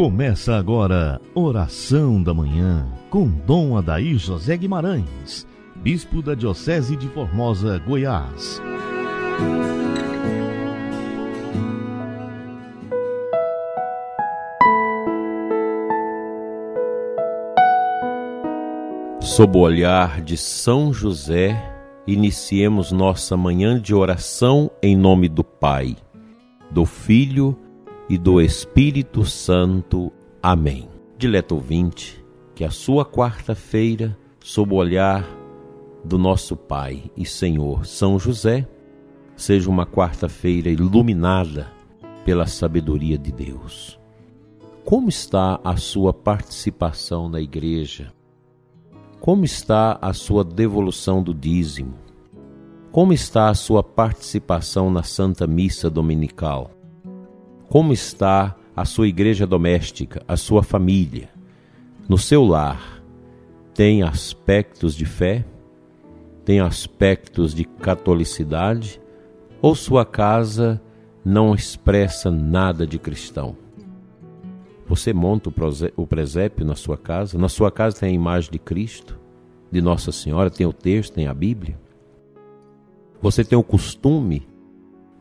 Começa agora Oração da Manhã com Dom Adair José Guimarães, Bispo da Diocese de Formosa, Goiás. Sob o olhar de São José, iniciemos nossa manhã de oração em nome do Pai, do Filho e do Espírito Santo. Amém. Dileto ouvinte, que a sua quarta-feira, sob o olhar do nosso Pai e Senhor São José, seja uma quarta-feira iluminada pela sabedoria de Deus. Como está a sua participação na igreja? Como está a sua devolução do dízimo? Como está a sua participação na Santa Missa Dominical? Como está a sua igreja doméstica, a sua família? No seu lar, tem aspectos de fé? Tem aspectos de catolicidade? Ou sua casa não expressa nada de cristão? Você monta o presépio na sua casa? Na sua casa tem a imagem de Cristo, de Nossa Senhora, tem o texto, tem a Bíblia? Você tem o costume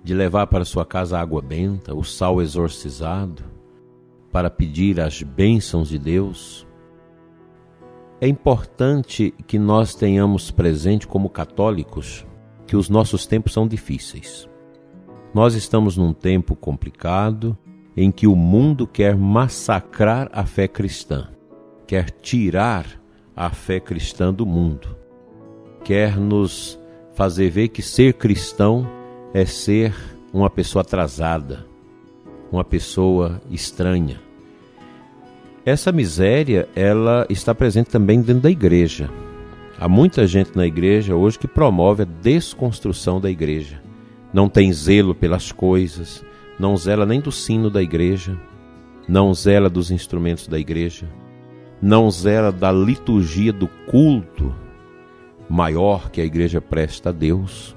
de levar para sua casa a água benta, o sal exorcizado, para pedir as bênçãos de Deus? É importante que nós tenhamos presente como católicos que os nossos tempos são difíceis. Nós estamos num tempo complicado em que o mundo quer massacrar a fé cristã, quer tirar a fé cristã do mundo, quer nos fazer ver que ser cristão é ser uma pessoa atrasada, uma pessoa estranha. Essa miséria, ela está presente também dentro da igreja. Há muita gente na igreja hoje que promove a desconstrução da igreja. Não tem zelo pelas coisas, não zela nem do sino da igreja, não zela dos instrumentos da igreja, não zela da liturgia do culto maior que a igreja presta a Deus.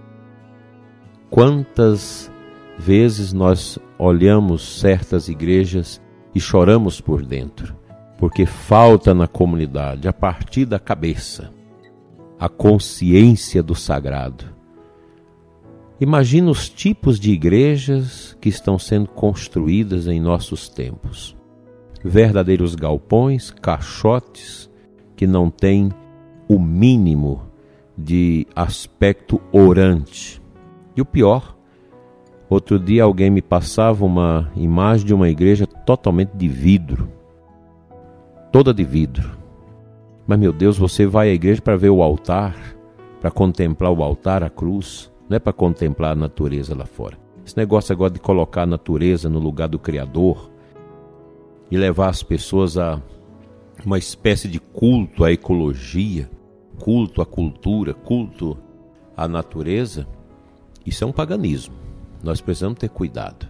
Quantas vezes nós olhamos certas igrejas e choramos por dentro, porque falta na comunidade, a partir da cabeça, a consciência do sagrado. Imagina os tipos de igrejas que estão sendo construídas em nossos tempos. Verdadeiros galpões, caixotes, que não têm o mínimo de aspecto orante. E o pior, outro dia alguém me passava uma imagem de uma igreja totalmente de vidro, toda de vidro. Mas meu Deus, você vai à igreja para ver o altar, para contemplar o altar, a cruz, não é para contemplar a natureza lá fora. Esse negócio agora de colocar a natureza no lugar do Criador e levar as pessoas a uma espécie de culto à ecologia, culto à cultura, culto à natureza, isso é um paganismo. Nós precisamos ter cuidado.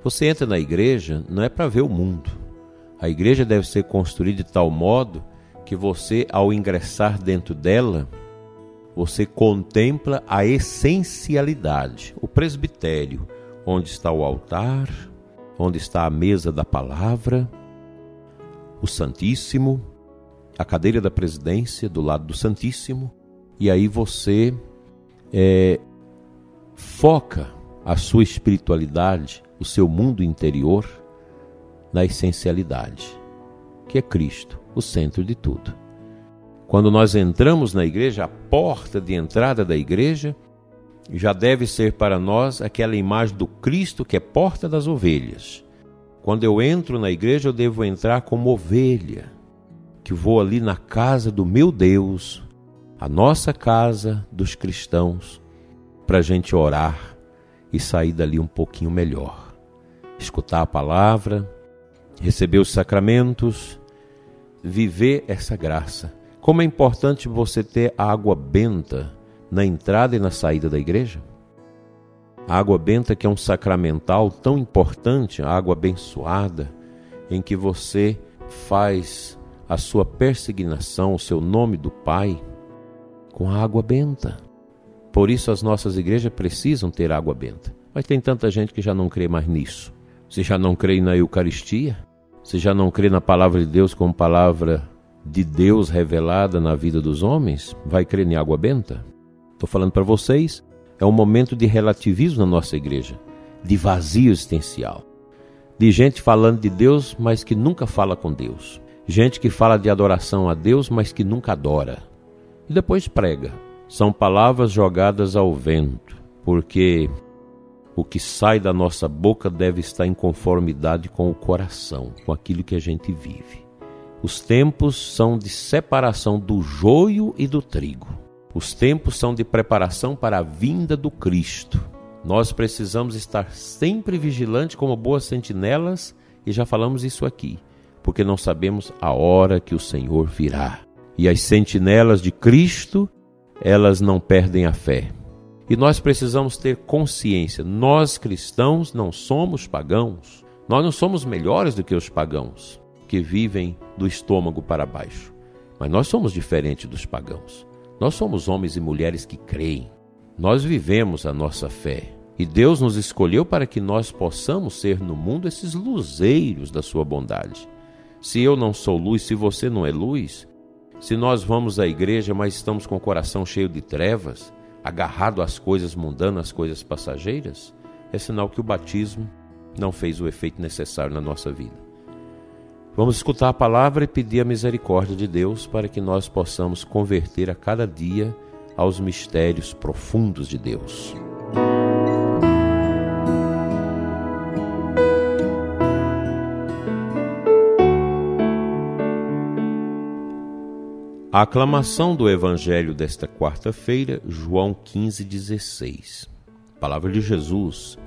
Você entra na igreja não é para ver o mundo. A igreja deve ser construída de tal modo que você, ao ingressar dentro dela, você contempla a essencialidade, o presbitério, onde está o altar, onde está a mesa da palavra, o Santíssimo, a cadeira da presidência do lado do Santíssimo, e aí você foca a sua espiritualidade, o seu mundo interior, na essencialidade, que é Cristo, o centro de tudo. Quando nós entramos na igreja, a porta de entrada da igreja já deve ser para nós aquela imagem do Cristo que é porta das ovelhas. Quando eu entro na igreja, eu devo entrar como ovelha, que vou ali na casa do meu Deus, a nossa casa dos cristãos, para a gente orar e sair dali um pouquinho melhor. Escutar a palavra, receber os sacramentos, viver essa graça. Como é importante você ter a água benta na entrada e na saída da igreja. A água benta, que é um sacramental tão importante, a água abençoada, em que você faz a sua persignação, o seu nome do Pai, com a água benta. Por isso as nossas igrejas precisam ter água benta. Mas tem tanta gente que já não crê mais nisso. Se já não crê na Eucaristia, Se já não crê na palavra de Deus como palavra de Deus revelada na vida dos homens, vai crer em água benta? Estou falando para vocês, é um momento de relativismo na nossa igreja, de vazio existencial, de gente falando de Deus, mas que nunca fala com Deus, gente que fala de adoração a Deus, mas que nunca adora, e depois prega. São palavras jogadas ao vento, porque o que sai da nossa boca deve estar em conformidade com o coração, com aquilo que a gente vive. Os tempos são de separação do joio e do trigo. Os tempos são de preparação para a vinda do Cristo. Nós precisamos estar sempre vigilantes como boas sentinelas, e já falamos isso aqui, porque não sabemos a hora que o Senhor virá. E as sentinelas de Cristo, elas não perdem a fé. E nós precisamos ter consciência, nós cristãos não somos pagãos, nós não somos melhores do que os pagãos que vivem do estômago para baixo, mas nós somos diferentes dos pagãos. Nós somos homens e mulheres que creem, nós vivemos a nossa fé e Deus nos escolheu para que nós possamos ser no mundo esses luzeiros da sua bondade. Se eu não sou luz, se você não é luz, se nós vamos à igreja, mas estamos com o coração cheio de trevas, agarrado às coisas mundanas, às coisas passageiras, é sinal que o batismo não fez o efeito necessário na nossa vida. Vamos escutar a palavra e pedir a misericórdia de Deus para que nós possamos converter a cada dia aos mistérios profundos de Deus. A aclamação do Evangelho desta quarta-feira, João 15,16. Palavra de Jesus: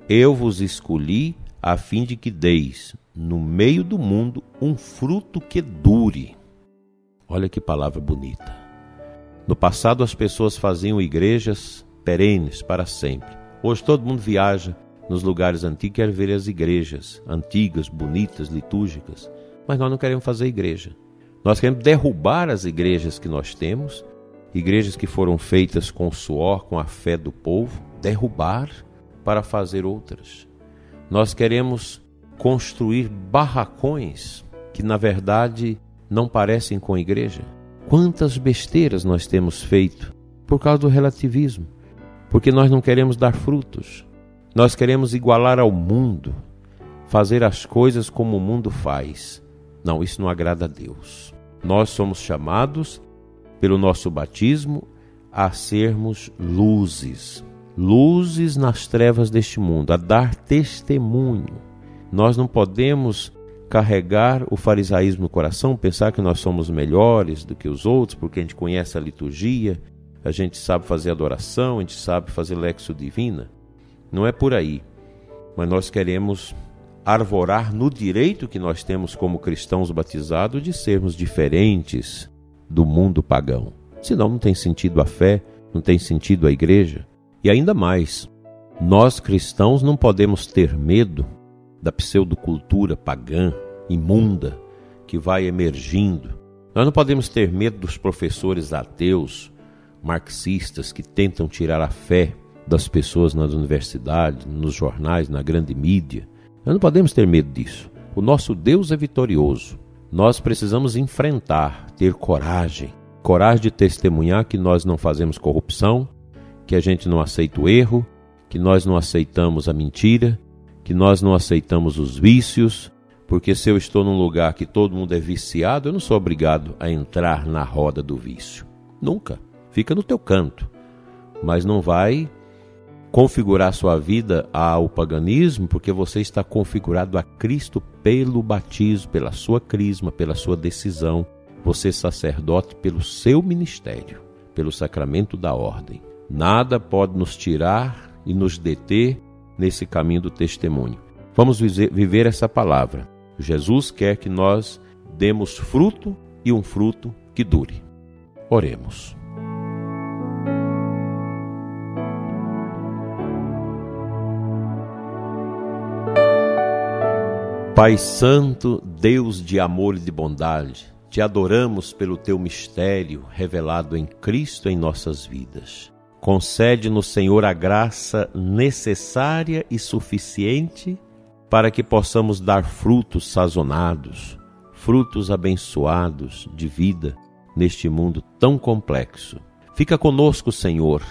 Eu vos escolhi a fim de que deis, no meio do mundo, um fruto que dure. Olha que palavra bonita. No passado as pessoas faziam igrejas perenes para sempre. Hoje todo mundo viaja nos lugares antigos e quer ver as igrejas antigas, bonitas, litúrgicas. Mas nós não queremos fazer igreja. Nós queremos derrubar as igrejas que nós temos, igrejas que foram feitas com o suor, com a fé do povo, derrubar para fazer outras. Nós queremos construir barracões que, na verdade, não parecem com igreja. Quantas besteiras nós temos feito por causa do relativismo, porque nós não queremos dar frutos. Nós queremos igualar ao mundo, fazer as coisas como o mundo faz. Não, isso não agrada a Deus. Nós somos chamados, pelo nosso batismo, a sermos luzes. Luzes nas trevas deste mundo, a dar testemunho. Nós não podemos carregar o farisaísmo no coração, pensar que nós somos melhores do que os outros, porque a gente conhece a liturgia, a gente sabe fazer adoração, a gente sabe fazer lexio divina. Não é por aí, mas nós queremos arvorar no direito que nós temos como cristãos batizados de sermos diferentes do mundo pagão. Senão não tem sentido a fé, não tem sentido a igreja. E ainda mais, nós cristãos não podemos ter medo da pseudocultura pagã, imunda, que vai emergindo. Nós não podemos ter medo dos professores ateus, marxistas, que tentam tirar a fé das pessoas nas universidades, nos jornais, na grande mídia. Nós não podemos ter medo disso. O nosso Deus é vitorioso. Nós precisamos enfrentar, ter coragem. Coragem de testemunhar que nós não fazemos corrupção, que a gente não aceita o erro, que nós não aceitamos a mentira, que nós não aceitamos os vícios, porque se eu estou num lugar que todo mundo é viciado, eu não sou obrigado a entrar na roda do vício. Nunca. Fica no teu canto. Mas não vai configurar sua vida ao paganismo, porque você está configurado a Cristo pelo batismo, pela sua crisma, pela sua decisão. Você é sacerdote pelo seu ministério, pelo sacramento da ordem. Nada pode nos tirar e nos deter nesse caminho do testemunho. Vamos viver essa palavra. Jesus quer que nós demos fruto e um fruto que dure. Oremos. Pai Santo, Deus de amor e de bondade, te adoramos pelo teu mistério revelado em Cristo em nossas vidas. Concede-nos, Senhor, a graça necessária e suficiente para que possamos dar frutos sazonados, frutos abençoados de vida neste mundo tão complexo. Fica conosco, Senhor,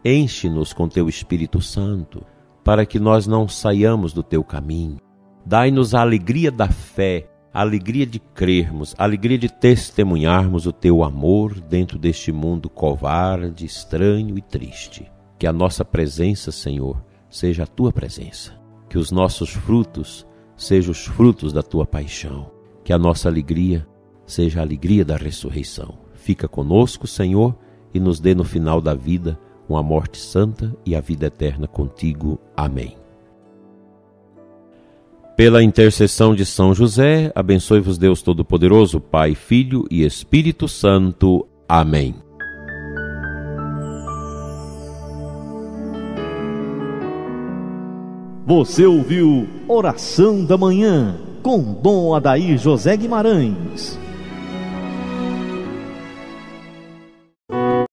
enche-nos com Teu Espírito Santo, para que nós não saiamos do Teu caminho. Dai-nos a alegria da fé, a alegria de crermos, a alegria de testemunharmos o Teu amor dentro deste mundo covarde, estranho e triste. Que a nossa presença, Senhor, seja a Tua presença. Que os nossos frutos sejam os frutos da Tua paixão. Que a nossa alegria seja a alegria da ressurreição. Fica conosco, Senhor, e nos dê no final da vida uma morte santa e a vida eterna contigo. Amém. Pela intercessão de São José, abençoe-vos Deus Todo-Poderoso, Pai, Filho e Espírito Santo. Amém. Você ouviu Oração da Manhã com Dom Adair José Guimarães.